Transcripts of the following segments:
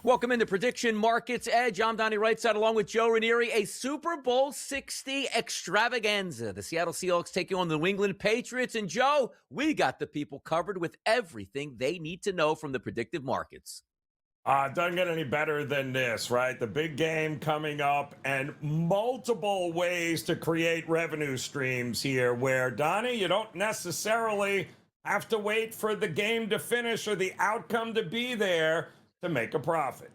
Welcome into Prediction Markets Edge. I'm Donnie Rightside along with Joe Raineri. A Super Bowl 60 extravaganza. The Seattle Seahawks taking on the New England Patriots. And Joe, we got the people covered with everything they need to know from the predictive markets. Doesn't get any better than this, right? The big game coming up and multiple ways to create revenue streams here where, Donnie, you don't necessarily have to wait for the game to finish or the outcome to be there to make a profit.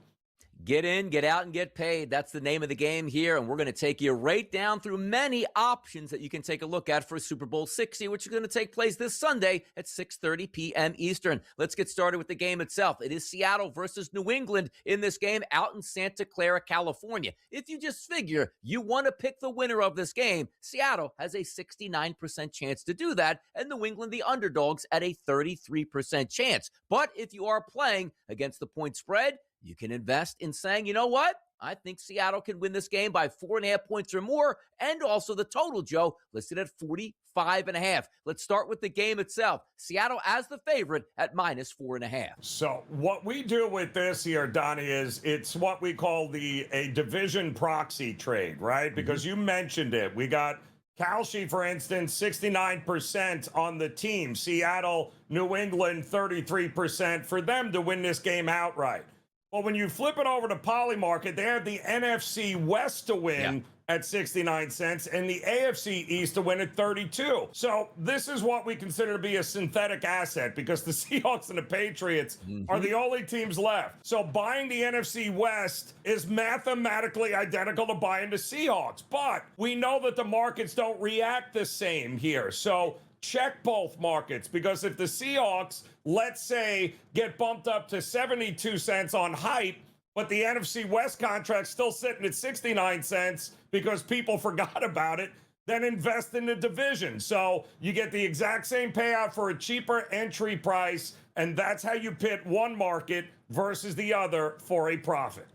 Get in, get out, and get paid. That's the name of the game here, and we're going to take you right down through many options that you can take a look at for Super Bowl 60, which is going to take place this Sunday at 6:30 p.m. Eastern. Let's get started with the game itself. It is Seattle versus New England in this game out in Santa Clara, California. If you just figure you want to pick the winner of this game, Seattle has a 69% chance to do that, and New England, the underdogs, at a 33% chance. But if you are playing against the point spread, you can invest in saying, you know what? I think Seattle can win this game by 4.5 points or more, and also the total, Joe, listed at 45.5. Let's start with the game itself. Seattle as the favorite at -4.5. So what we do with this here, Donnie, is it's what we call a division proxy trade, right? Because you mentioned it. We got Kalshi, for instance, 69% on the team. Seattle, New England, 33% for them to win this game outright. Well, when you flip it over to Polymarket, they have the NFC West to win at 69 cents and the AFC East to win at 32. So this is what we consider to be a synthetic asset because the Seahawks and the Patriots are the only teams left. So buying the NFC West is mathematically identical to buying the Seahawks. But we know that the markets don't react the same here. So check both markets, because if the Seahawks, let's say, get bumped up to 72 cents on hype, but the NFC West contract's still sitting at 69 cents because people forgot about it, then invest in the division. So you get the exact same payout for a cheaper entry price, and that's how you pit one market versus the other for a profit.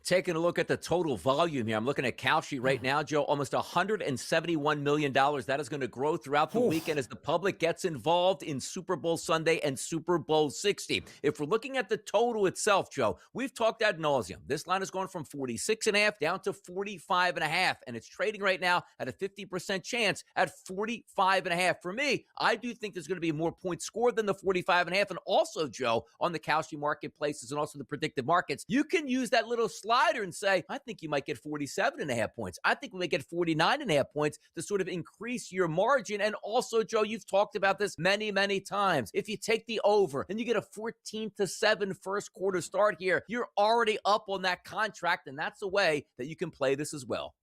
Taking a look at the total volume here, I'm looking at Kalshi right now, Joe, almost $171 million. That is going to grow throughout the weekend as the public gets involved in Super Bowl Sunday and Super Bowl 60. If we're looking at the total itself, Joe, we've talked ad nauseum. This line is going from 46.5 down to 45.5, and it's trading right now at a 50% chance at 45.5. For me, I do think there's going to be more points scored than the 45.5. And also, Joe, on the Kalshi marketplaces and also the predictive markets, you can use that little slider and say, I think you might get 47.5 points. I think we may get 49.5 points to sort of increase your margin. And also, Joe, you've talked about this many, many times. If you take the over and you get a 14-7 first quarter start here, you're already up on that contract. And that's a way that you can play this as well.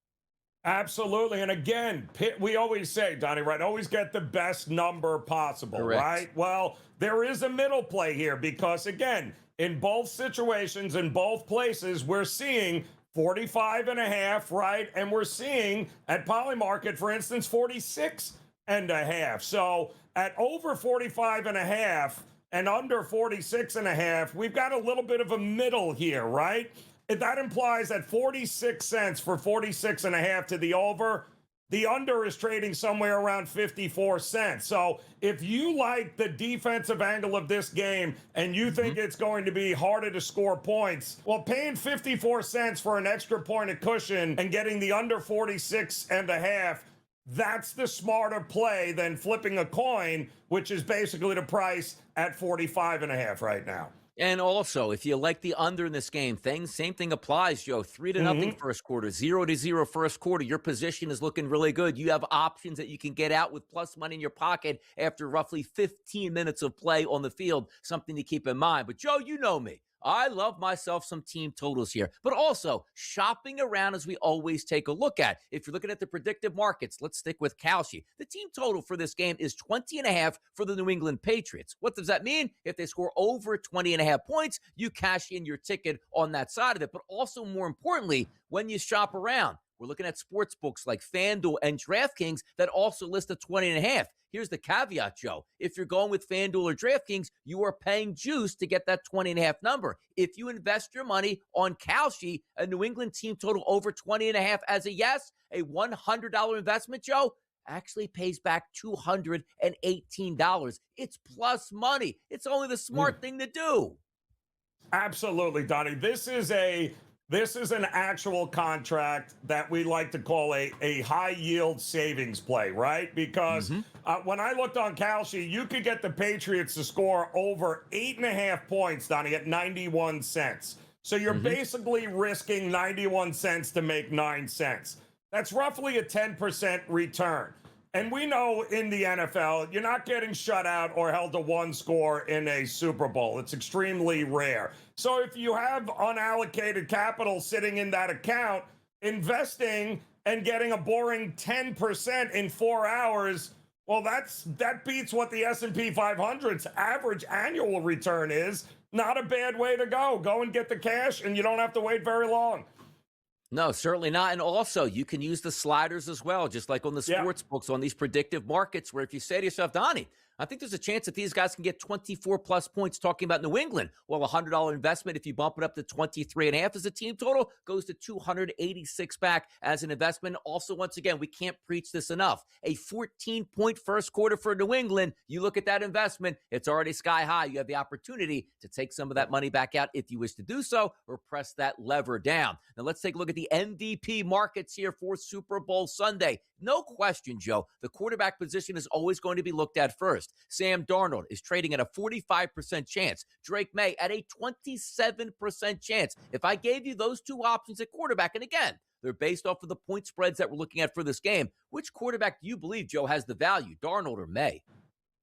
Absolutely. And again, we always say, Donnie, right, always get the best number possible, Correct. Right? Well, there is a middle play here because, again, in both situations, in both places, we're seeing 45.5, right? And we're seeing at Polymarket, for instance, 46.5. So at over 45.5 and under 46.5, we've got a little bit of a middle here, right? That implies at 46 cents for 46.5 to the over. The under is trading somewhere around 54 cents. So if you like the defensive angle of this game and you think it's going to be harder to score points, well, paying 54 cents for an extra point of cushion and getting the under 46.5, that's the smarter play than flipping a coin, which is basically the price at 45.5 right now. And also, if you like the under in this game, same thing applies, Joe. 3-0 first quarter, 0-0 first quarter. Your position is looking really good. You have options that you can get out with plus money in your pocket after roughly 15 minutes of play on the field. Something to keep in mind. But, Joe, you know me. I love myself some team totals here, but also shopping around as we always take a look at. If you're looking at the predictive markets, let's stick with Kalshi. The team total for this game is 20.5 for the New England Patriots. What does that mean? If they score over 20.5 points, you cash in your ticket on that side of it. But also, more importantly, when you shop around, we're looking at sports books like FanDuel and DraftKings that also list a 20.5. Here's the caveat, Joe. If you're going with FanDuel or DraftKings, you are paying juice to get that 20.5 number. If you invest your money on Kalshi, a New England team total over 20.5 as a yes, a $100 investment, Joe, actually pays back $218. It's plus money. It's only the smart thing to do. Absolutely, Donnie. This is an actual contract that we like to call a high yield savings play, right? Because when I looked on Kalshi, you could get the Patriots to score over 8.5 points, Donnie, at 91 cents. So you're basically risking 91 cents to make 9 cents. That's roughly a 10% return. And we know in the NFL, you're not getting shut out or held to one score in a Super Bowl. It's extremely rare. So if you have unallocated capital sitting in that account, investing and getting a boring 10% in 4 hours, well, that beats what the S&P 500's average annual return is. Not a bad way to go. Go and get the cash, and you don't have to wait very long. No, certainly not. And also, you can use the sliders as well, just like on the sports books, on these predictive markets, where if you say to yourself, Donnie, I think there's a chance that these guys can get 24 plus points, talking about New England. Well, a $100 investment, if you bump it up to 23.5 as a team total, goes to 286 back as an investment. Also, once again, we can't preach this enough. A 14-point first quarter for New England. You look at that investment, it's already sky high. You have the opportunity to take some of that money back out if you wish to do so, or press that lever down. Now, let's take a look at the MVP markets here for Super Bowl Sunday. No question, Joe, the quarterback position is always going to be looked at first. Sam Darnold is trading at a 45% chance. Drake May at a 27% chance. If I gave you those two options at quarterback, and again, they're based off of the point spreads that we're looking at for this game, which quarterback do you believe, Joe, has the value, Darnold or May?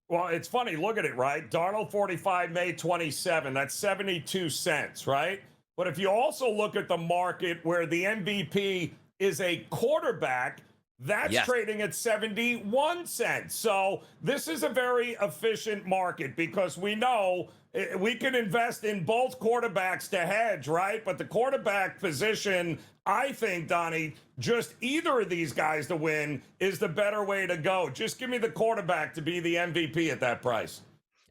Well, it's funny. Look at it, right? Darnold 45, May 27. That's 72 cents, right? But if you also look at the market where the MVP is a quarterback, that's trading at 71 cents. So this is a very efficient market because we know we can invest in both quarterbacks to hedge, right? But the quarterback position, I think, Donnie, just either of these guys to win is the better way to go. Just give me the quarterback to be the MVP at that price.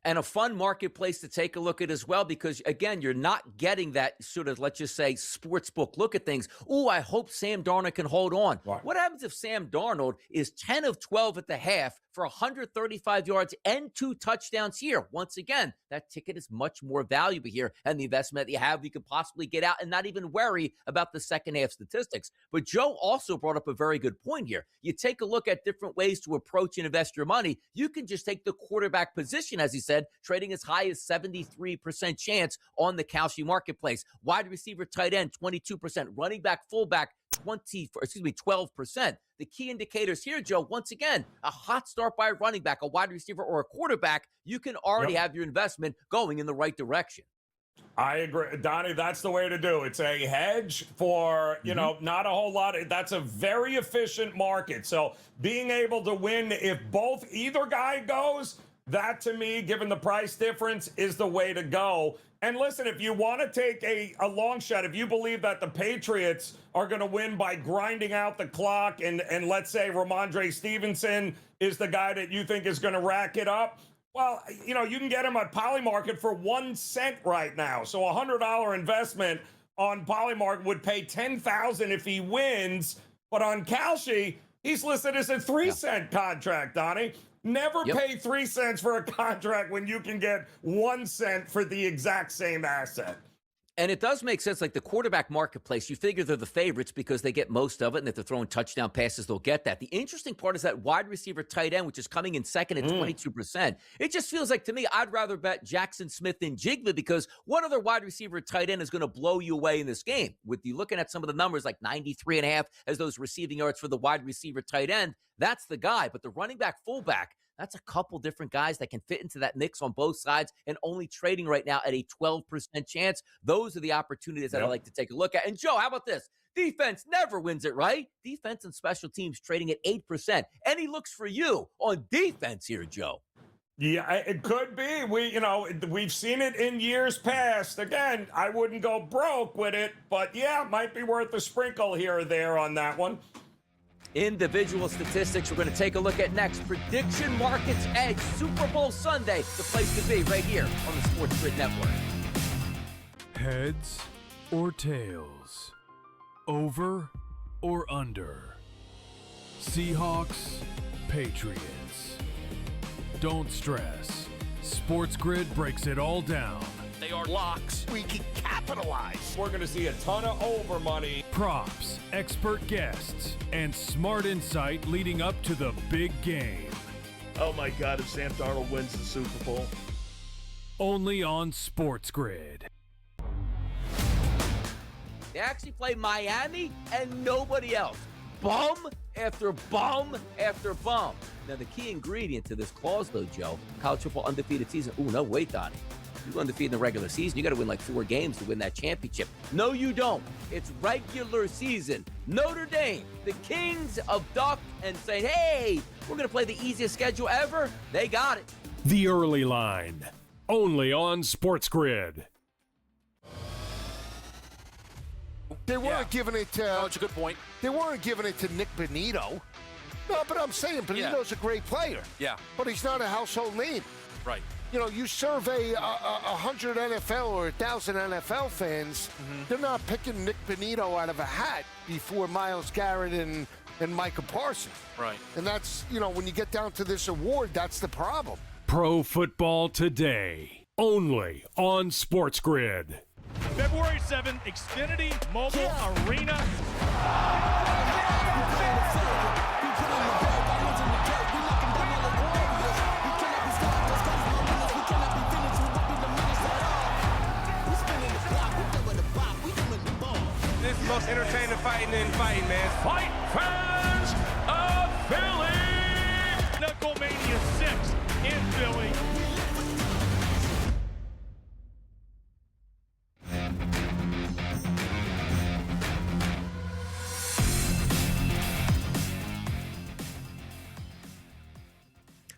And a fun marketplace to take a look at as well, because, again, you're not getting that sort of, let's just say, sports book look at things. Oh, I hope Sam Darnold can hold on. Right. What happens if Sam Darnold is 10 of 12 at the half for 135 yards and 2 touchdowns here? Once again, that ticket is much more valuable here, and the investment that you have, you could possibly get out and not even worry about the second half statistics. But Joe also brought up a very good point here. You take a look at different ways to approach and invest your money. You can just take the quarterback position, as he said, trading as high as 73% chance on the Kalshi marketplace. Wide receiver, tight end, 22%. Running back, fullback, 12%. The key indicators here, Joe, once again, a hot start by a running back, a wide receiver, or a quarterback, you can already have your investment going in the right direction. I agree, Donnie. That's the way to do it. It's a hedge for, not a whole lot. That's a very efficient market. So being able to win if either guy goes, that to me, given the price difference, is the way to go. And listen, if you want to take a long shot, if you believe that the Patriots are going to win by grinding out the clock, and let's say Ramondre Stevenson is the guy that you think is going to rack it up, well, you can get him at Polymarket for 1 cent right now. So a $100 investment on Polymarket would pay $10,000 if he wins. But on Kalshi, he's listed as a 3-cent contract, Donnie. Never pay 3 cents for a contract when you can get 1 cent for the exact same asset. And it does make sense, like the quarterback marketplace, you figure they're the favorites because they get most of it, and if they're throwing touchdown passes, they'll get that. The interesting part is that wide receiver tight end, which is coming in second at 22%. It just feels like, to me, I'd rather bet Jackson Smith than Jigba, because what other wide receiver tight end is going to blow you away in this game? With you looking at some of the numbers, like 93.5 as those receiving yards for the wide receiver tight end, that's the guy. But the running back, fullback, that's a couple different guys that can fit into that mix on both sides, and only trading right now at a 12% chance. Those are the opportunities that I like to take a look at. And Joe, how about this? Defense never wins it, right? Defense and special teams trading at 8%. Any looks for you on defense here, Joe? Yeah, it could be. We've seen it in years past. Again, I wouldn't go broke with it, but yeah, it might be worth a sprinkle here or there on that one. Individual statistics we're going to take a look at next. Prediction Markets Edge, Super Bowl Sunday, the place to be right here on the SportsGrid Network. Heads or tails? Over or under? Seahawks, Patriots. Don't stress. SportsGrid breaks it all down. They They are locks. We can capitalize. We're going to see a ton of over money. Props, expert guests, and smart insight leading up to the big game. Oh my God, if Sam Darnold wins the Super Bowl. Only on SportsGrid. They actually play Miami and nobody else. Bum after bum after bum. Now, the key ingredient to this clause, though, Joe, college football undefeated season. Ooh, no, wait, Donnie. You go undefeated in the regular season, you got to win like 4 games to win that championship. No, you don't. It's regular season. Notre Dame, the kings of duck, and say, hey, we're going to play the easiest schedule ever. They got it. The early line. Only on SportsGrid. They weren't giving it to... Oh, it's a good point. They weren't giving it to Nick Bonito. No, but I'm saying Bonito's a great player. Yeah. But he's not a household name. Right. You know, you survey 100 NFL or 1,000 NFL fans, they're not picking Nick Bonito out of a hat before Myles Garrett and Micah Parsons. Right. And that's, you know, when you get down to this award, that's the problem. Pro Football Today. Only on SportsGrid. February 7th, Xfinity Mobile Arena. This is the most entertaining fighting in fighting, man. Fight fans of Philly! Knucklemania 6 in Philly.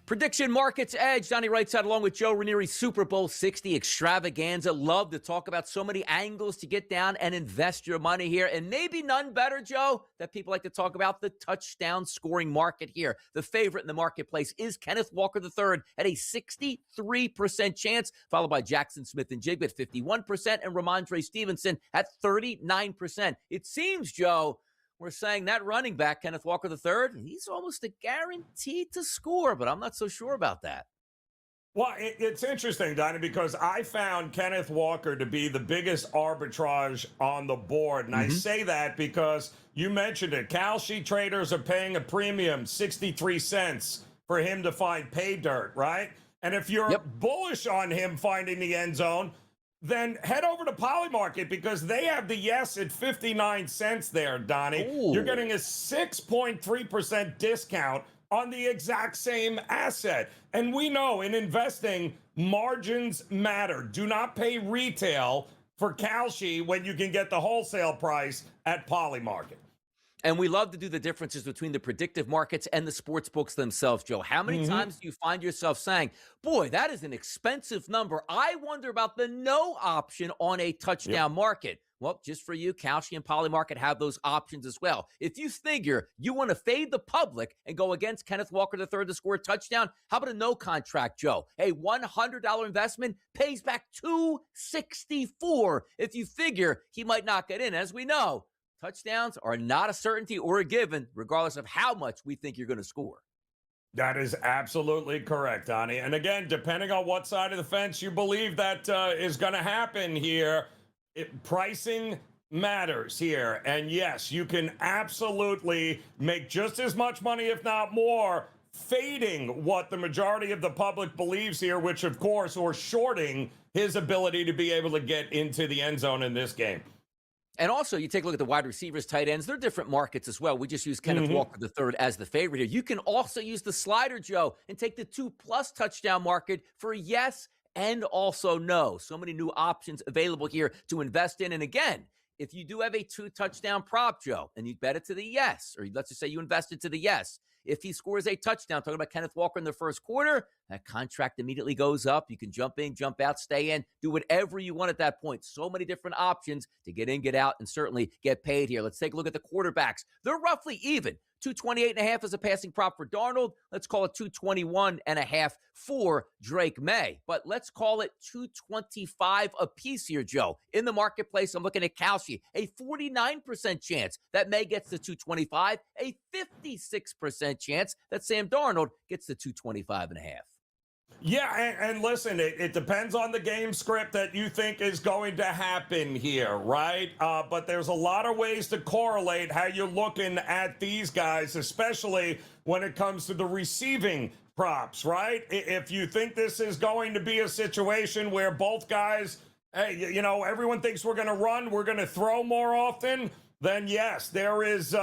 Prediction Markets Edge. Donnie Rightside along with Joe Raineri. Super Bowl 60 extravaganza. Love to talk about so many angles to get down and invest your money here. And maybe none better, Joe, that people like to talk about the touchdown scoring market here. The favorite in the marketplace is Kenneth Walker III at a 63% chance, followed by Jackson Smith and Jigba at 51% and Ramondre Stevenson at 39%. It seems, Joe, we're saying that running back, Kenneth Walker III, he's almost a guaranteed to score, but I'm not so sure about that. Well, it's interesting, Donnie, because I found Kenneth Walker to be the biggest arbitrage on the board. And I say that because you mentioned it. Kalshi traders are paying a premium, 63 cents, for him to find pay dirt, right? And if you're bullish on him finding the end zone, then head over to Polymarket because they have the yes at 59 cents there, Donnie. Ooh. You're getting a 6.3% discount on the exact same asset. And we know in investing, margins matter. Do not pay retail for Kalshi when you can get the wholesale price at Polymarket. And we love to do the differences between the predictive markets and the sports books themselves, Joe. How many times do you find yourself saying, boy, that is an expensive number. I wonder about the no option on a touchdown market. Well, just for you, Kalshi and Polymarket have those options as well. If you figure you want to fade the public and go against Kenneth Walker III to score a touchdown, how about a no contract, Joe? A $100 investment pays back $264 if you figure he might not get in. As we know, touchdowns are not a certainty or a given, regardless of how much we think you're going to score. That is absolutely correct, Donnie. And again, depending on what side of the fence you believe that is going to happen here, pricing matters here. And yes, you can absolutely make just as much money, if not more, fading what the majority of the public believes here, which, of course, or shorting his ability to be able to get into the end zone in this game. And also, you take a look at the wide receivers, tight ends. They're different markets as well. We just use Kenneth Walker III as the favorite here. You can also use the slider, Joe, and take the 2+ touchdown market for yes and also no. So many new options available here to invest in. And again, if you do have a 2 touchdown prop, Joe, and you bet it to the yes, or let's just say you invested to the yes, if he scores a touchdown, talking about Kenneth Walker in the first quarter, that contract immediately goes up. You can jump in, jump out, stay in, do whatever you want at that point. So many different options to get in, get out, and certainly get paid here. Let's take a look at the quarterbacks. They're roughly even. 228.5 as a passing prop for Darnold. Let's call it 221.5 for Drake May. But let's call it 225 apiece here, Joe. In the marketplace, I'm looking at Kalshi, a 49% chance that May gets to 225, a 56% chance that Sam Darnold gets to 225.5. Yeah, and listen, it depends on the game script that you think is going to happen here, right? But there's a lot of ways to correlate how you're looking at these guys, especially when it comes to the receiving props, right? If you think this is going to be a situation where both guys, hey, you know, everyone thinks we're going to run, we're going to throw more often, then yes, there's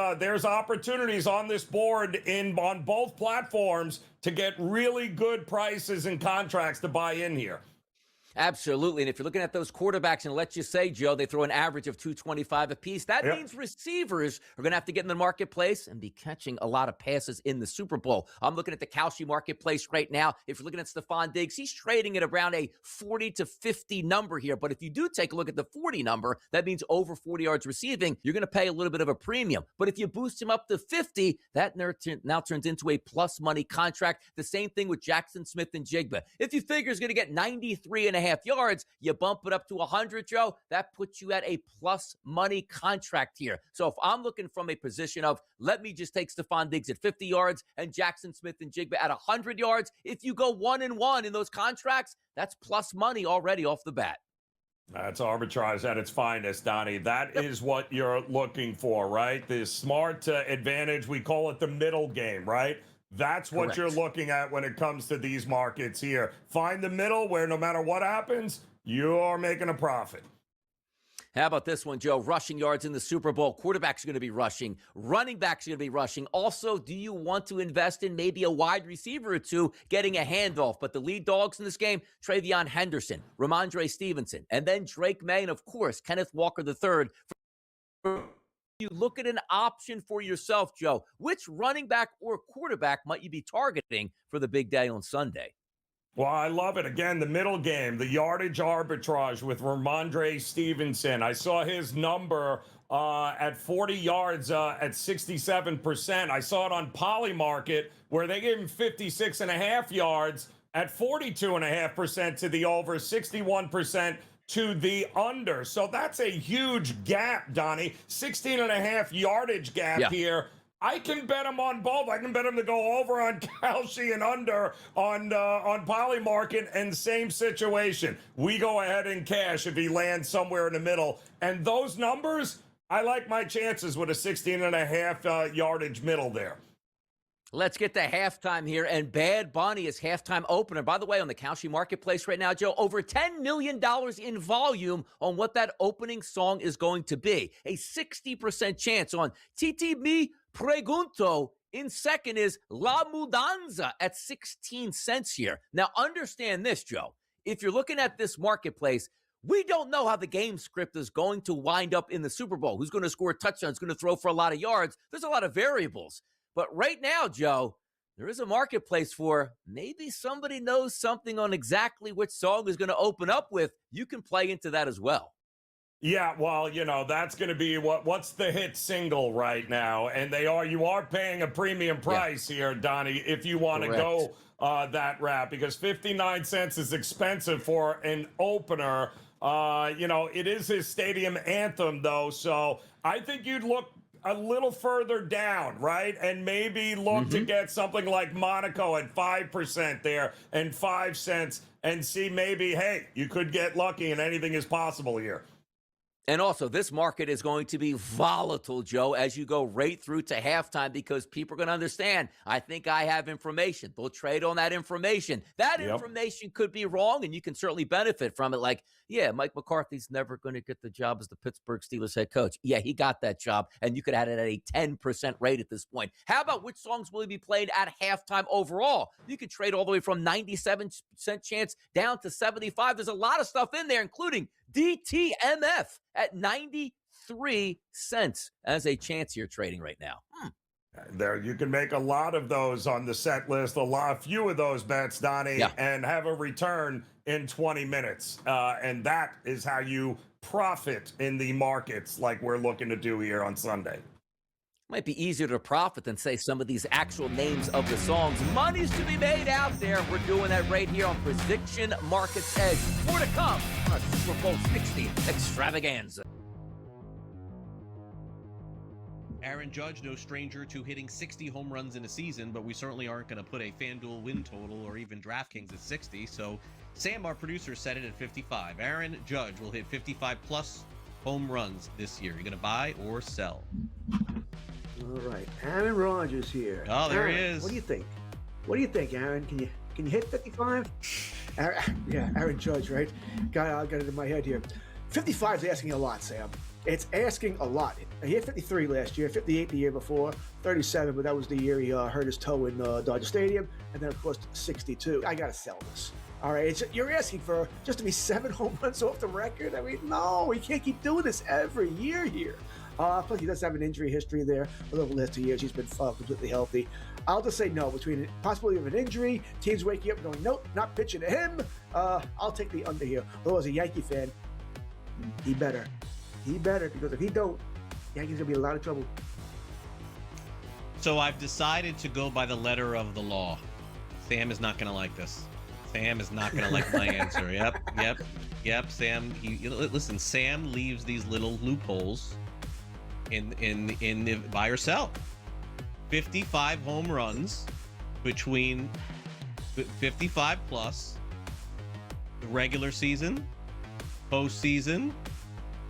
opportunities on this board on both platforms to get really good prices and contracts to buy in here. Absolutely. And if you're looking at those quarterbacks, and let's just say, Joe, they throw an average of 225 apiece, that means receivers are going to have to get in the marketplace and be catching a lot of passes in the Super Bowl. I'm looking at the Kalshi marketplace right now. If you're looking at Stephon Diggs, he's trading at around a 40 to 50 number here. But if you do take a look at the 40 number, that means over 40 yards receiving, you're going to pay a little bit of a premium. But if you boost him up to 50, that now turns into a plus money contract. The same thing with Jackson Smith and Jigba. If you figure he's going to get 93.5 yards, you bump it up to 100, Joe, that puts you at a plus money contract here. So if I'm looking from a position of, let me just take Stephon Diggs at 50 yards and Jackson Smith and Jigba at 100 yards, if you go 1-1 in those contracts, that's plus money already off the bat. That's arbitrage at its finest, Donnie. That is what you're looking for, right? The smart advantage, we call it the middle game, right? That's what you're looking at when it comes to these markets here. Find the middle where no matter what happens, you're making a profit. How about this one, Joe? Rushing yards in the Super Bowl. Quarterbacks are going to be rushing. Running backs are going to be rushing. Also, do you want to invest in maybe a wide receiver or two getting a handoff? But the lead dogs in this game, Travion Henderson, Ramondre Stevenson, and then Drake May, and of course, Kenneth Walker III. You look at an option for yourself, Joe. Which running back or quarterback might you be targeting for the big day on Sunday? Well, I love it. Again, the middle game, the yardage arbitrage with Ramondre Stevenson. I saw his number at 40 yards at 67%. I saw it on Polymarket where they gave him 56.5 yards at 42.5% to the over, 61% to the under. So that's a huge gap, Donnie. 16.5 yardage gap here. I can bet him on both. I can bet him to go over on Kalshi and under on Polymarket, and same situation. We go ahead and cash if he lands somewhere in the middle. And those numbers, I like my chances with a 16.5 yardage middle there. Let's get to halftime here, and Bad Bunny is halftime opener. By the way, on the Kalshi marketplace right now, Joe, over $10 million in volume on what that opening song is going to be. A 60% chance on Titi Me Pregunto. In second is La Mudanza at 16 cents here. Now, understand this, Joe. If you're looking at this marketplace, we don't know how the game script is going to wind up in the Super Bowl. Who's going to score touchdowns, going to throw for a lot of yards? There's a lot of variables. But right now, Joe, there is a marketplace for maybe somebody knows something on exactly which song is going to open up with. You can play into that as well. Yeah, well, you know, that's going to be what's the hit single right now. And you are paying a premium price here, Donnie, if you want to go that route, because 59 cents is expensive for an opener. You know, it is his stadium anthem, though. So I think you'd look a little further down, right? And maybe look to get something like Monaco at 5% there and 5 cents and see maybe, hey, you could get lucky and anything is possible here. And also, this market is going to be volatile, Joe, as you go right through to halftime, because people are going to understand, I think I have information. They'll trade on that information. That information could be wrong, and you can certainly benefit from it. Like, yeah, Mike McCarthy's never going to get the job as the Pittsburgh Steelers head coach. Yeah, he got that job, and you could add it at a 10% rate at this point. How about which songs will he be played at halftime overall? You could trade all the way from 97% chance down to 75. There's a lot of stuff in there, including DTMF at 93 cents as a chance you're trading right now. There, you can make a lot of those on the set list, few of those bets, Donnie, and have a return in 20 minutes. And that is how you profit in the markets like we're looking to do here on Sunday. Might be easier to profit than say some of these actual names of the songs. Money's to be made out there. We're doing that right here on Prediction Markets Edge. More to come on our Super Bowl 60 extravaganza. Aaron Judge, no stranger to hitting 60 home runs in a season, but we certainly aren't going to put a FanDuel win total or even DraftKings at 60. So Sam, our producer, set it at 55. Aaron Judge will hit 55-plus home runs this year. You going to buy or sell? All right, Aaron Rodgers here. Oh, there Aaron, he is. What do you think? What do you think, Aaron? Can you hit 55? Aaron Judge, right? I got it in my head here. 55 is asking a lot, Sam. It's asking a lot. He hit 53 last year, 58 the year before, 37, but that was the year he hurt his toe in Dodger Stadium, and then, of course, 62. I got to sell this. All right, you're asking for just to be 7 home runs off the record? I mean, no, we can't keep doing this every year here. Plus, he does have an injury history there. Over the last 2 years, he's been completely healthy. I'll just say no. Between possibility of an injury, teams waking up and going, nope, not pitching to him. I'll take the under here. Although, as a Yankee fan, he better. Because if he don't, Yankees going to be in a lot of trouble. So I've decided to go by the letter of the law. Sam is not going to like this. Sam is not going to like my answer. Yep. Sam, listen. Sam leaves these little loopholes in the buy or sell. 55 home runs between 55 plus the regular season, postseason,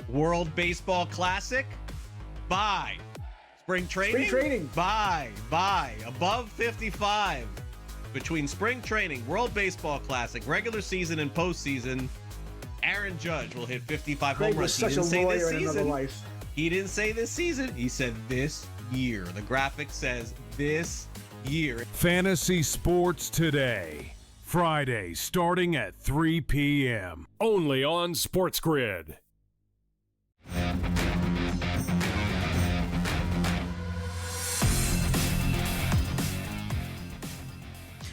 World Baseball Classic, buy. Spring training, buy. Above 55 between spring training, World Baseball Classic, regular season, and postseason. Aaron Judge will hit 55 home runs. He didn't say this season. He didn't say this season. He said this year. The graphic says this year. Fantasy Sports Today. Friday, starting at 3 p.m. Only on SportsGrid.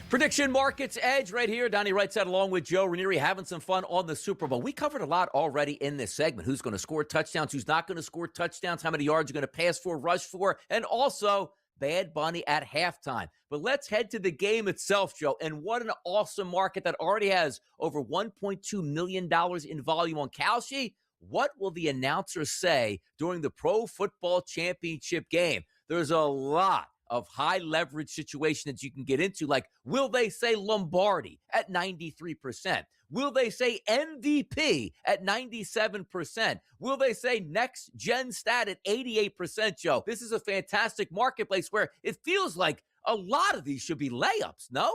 Prediction Markets Edge right here. Donnie Rightside along with Joe Raineri having some fun on the Super Bowl. We covered a lot already in this segment. Who's going to score touchdowns, who's not going to score touchdowns, how many yards you're going to pass for, rush for, and also Bad Bunny at halftime. But let's head to the game itself, Joe. And what an awesome market that already has over $1.2 million in volume on Kalshi. What will the announcers say during the Pro Football Championship game? There's a lot of high leverage situation that you can get into. Like, will they say Lombardi at 93%? Will they say MVP at 97%? Will they say next gen stat at 88%, Joe? This is a fantastic marketplace where it feels like a lot of these should be layups, no?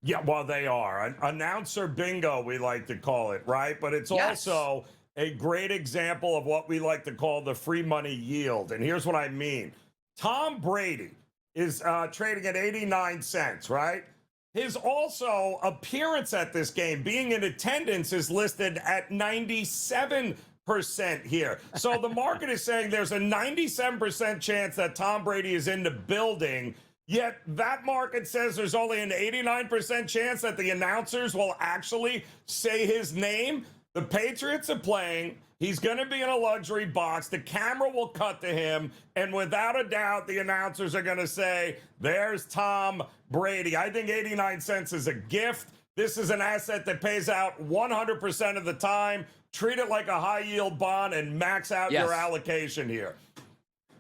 Yeah, well, they are. Announcer bingo, we like to call it, right? But it's also a great example of what we like to call the free money yield. And here's what I mean. Tom Brady is trading at 89 cents, right? His also appearance at this game, being in attendance, is listed at 97% here. So the market is saying there's a 97% chance that Tom Brady is in the building, yet that market says there's only an 89% chance that the announcers will actually say his name. The Patriots are playing. He's going to be in a luxury box. The camera will cut to him. And without a doubt, the announcers are going to say, there's Tom Brady. I think 89 cents is a gift. This is an asset that pays out 100% of the time. Treat it like a high yield bond and max out your allocation here.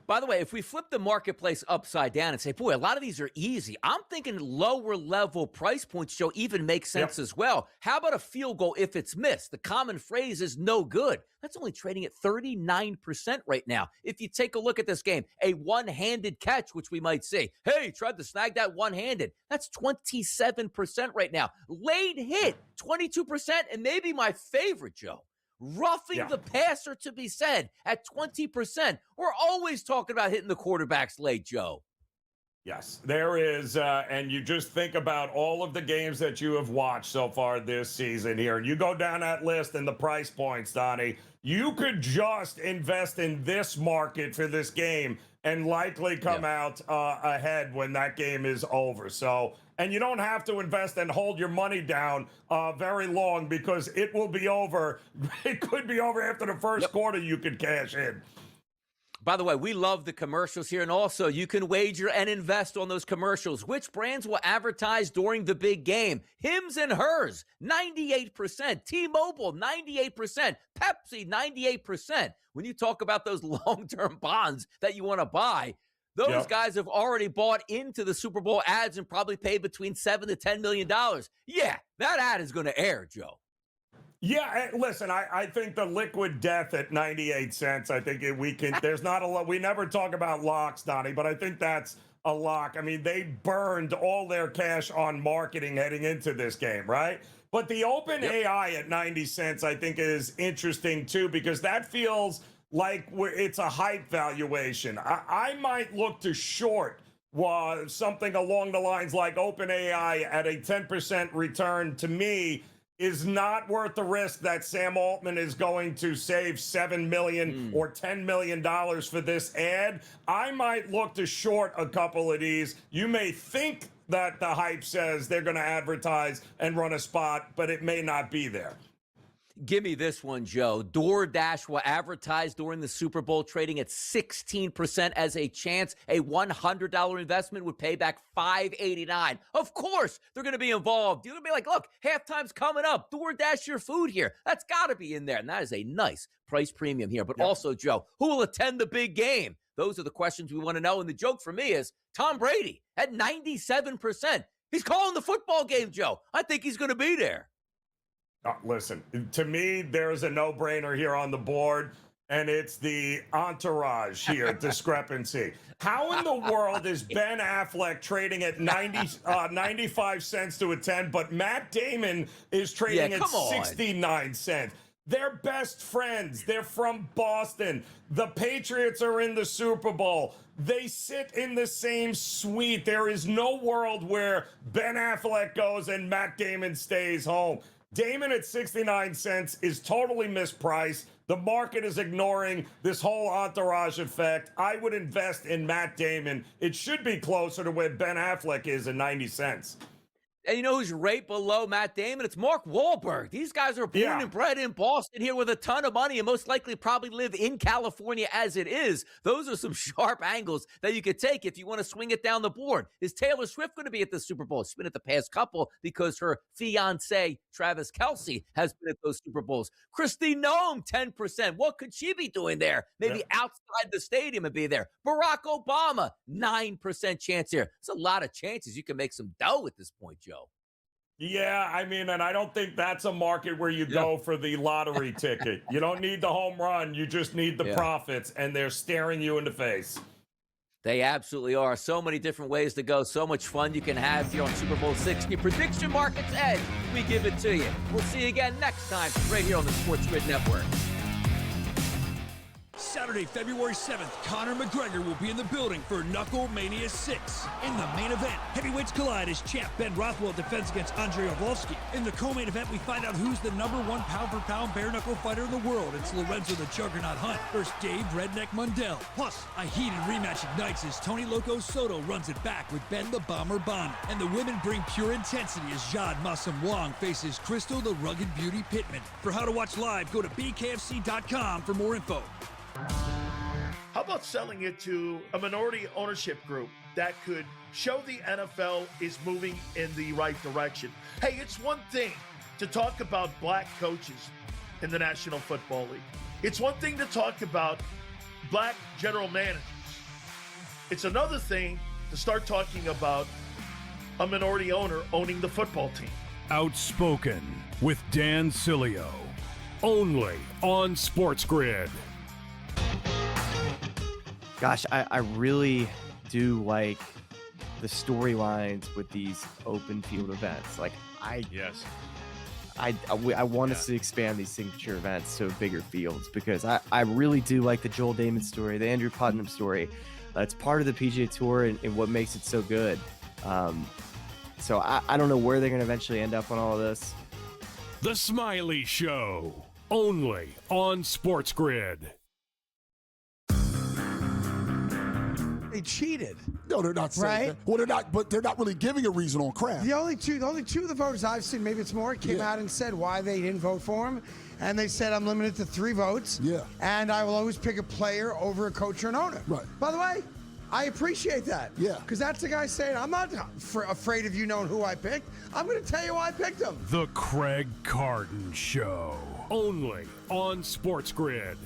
By the way, if we flip the marketplace upside down and say, boy, a lot of these are easy, I'm thinking lower level price points, Joe, even make sense as well. How about a field goal if it's missed? The common phrase is no good. That's only trading at 39% right now. If you take a look at this game, a one-handed catch, which we might see, hey, tried to snag that one-handed. That's 27% right now. Late hit, 22%, and maybe my favorite, Joe. Roughing the passer to be said at 20%. We're always talking about hitting the quarterbacks late, Joe. Yes, there is. And you just think about all of the games that you have watched so far this season here. You go down that list and the price points, Donnie. You could just invest in this market for this game and likely come out ahead when that game is over. So, and you don't have to invest and hold your money down very long because it will be over. It could be over after the first quarter. You could cash in. By the way, we love the commercials here, and also you can wager and invest on those commercials. Which brands will advertise during the big game? Hims and Hers, 98%. T-Mobile, 98%. Pepsi, 98%. When you talk about those long-term bonds that you want to buy, those guys have already bought into the Super Bowl ads and probably paid between $7 to $10 million. Yeah, that ad is going to air, Joe. Yeah, listen, I think the liquid death at 98 cents, I think we can, there's not a lot, we never talk about locks, Donnie, but I think that's a lock. I mean, they burned all their cash on marketing heading into this game, right? But the open AI at 90 cents, I think, is interesting too, because that feels like it's a hype valuation. I might look to short something along the lines like OpenAI at a 10% return. To me, is not worth the risk that Sam Altman is going to save $7 million or $10 million for this ad. I might look to short a couple of these. You may think that the hype says they're going to advertise and run a spot, but it may not be there. Give me this one, Joe. DoorDash will advertise during the Super Bowl, trading at 16% as a chance. A $100 investment would pay back $5.89. Of course, they're going to be involved. You're going to be like, look, halftime's coming up. DoorDash your food here. That's got to be in there. And that is a nice price premium here. But also, Joe, who will attend the big game? Those are the questions we want to know. And the joke for me is Tom Brady at 97%. He's calling the football game, Joe. I think he's going to be there. Listen, to me, there's a no-brainer here on the board, and it's the entourage here discrepancy. How in the world is Ben Affleck trading at 95 cents to a 10, but Matt Damon is trading at 69 cents? They're best friends. They're from Boston. The Patriots are in the Super Bowl. They sit in the same suite. There is no world where Ben Affleck goes and Matt Damon stays home. Damon at 69 cents is totally mispriced. The market is ignoring this whole entourage effect. I would invest in Matt Damon. It should be closer to where Ben Affleck is at 90 cents. And you know who's right below Matt Damon? It's Mark Wahlberg. These guys are born and bred in Boston here with a ton of money and most likely probably live in California as it is. Those are some sharp angles that you could take if you want to swing it down the board. Is Taylor Swift going to be at the Super Bowl? She's been at the past couple because her fiancé, Travis Kelce, has been at those Super Bowls. Christy Nome, 10%. What could she be doing there? Maybe outside the stadium and be there. Barack Obama, 9% chance here. It's a lot of chances you can make some dough at this point, Joe. Yeah, I mean, and I don't think that's a market where you go for the lottery ticket. You don't need the home run. You just need the profits, and they're staring you in the face. They absolutely are. So many different ways to go. So much fun you can have here on Super Bowl 60. Prediction Markets Edge, we give it to you. We'll see you again next time right here on the SportsGrid Network. Saturday, February 7th, Conor McGregor will be in the building for Knuckle Mania 6. In the main event, heavyweights collide as champ Ben Rothwell defends against Andrei Arlovski. In the co-main event, we find out who's the #1 pound-for-pound bare-knuckle fighter in the world. It's Lorenzo the Juggernaut Hunt versus Dave Redneck Mundell. Plus, a heated rematch ignites as Tony Loco Soto runs it back with Ben the Bomber Bonner. And the women bring pure intensity as Jade Massam Wong faces Crystal the Rugged Beauty Pittman. For how to watch live, go to bkfc.com for more info. How about selling it to a minority ownership group that could show the NFL is moving in the right direction? Hey, it's one thing to talk about black coaches in the National Football League. It's one thing to talk about black general managers. It's another thing to start talking about a minority owner owning the football team. Outspoken with Dan Cilio, only on SportsGrid. Gosh, I really do like the storylines with these open field events. Like, I want us to expand these signature events to bigger fields because I really do like the Joel Damon story, the Andrew Putnam story. It's part of the PGA Tour and what makes it so good. So I don't know where they're going to eventually end up on all of this. The Smiley Show, only on SportsGrid. They cheated. No, they're not saying that. Well, they're not, but they're not really giving a reason on Kraft. The only two of the voters I've seen, maybe it's more, came out and said why they didn't vote for him. and they said I'm limited to 3 votes. Yeah. And I will always pick a player over a coach or an owner. Right. By the way, I appreciate that. Yeah. Because that's the guy saying, I'm not afraid of you knowing who I picked. I'm going to tell you why I picked him. The Craig Carton Show. Only on SportsGrid.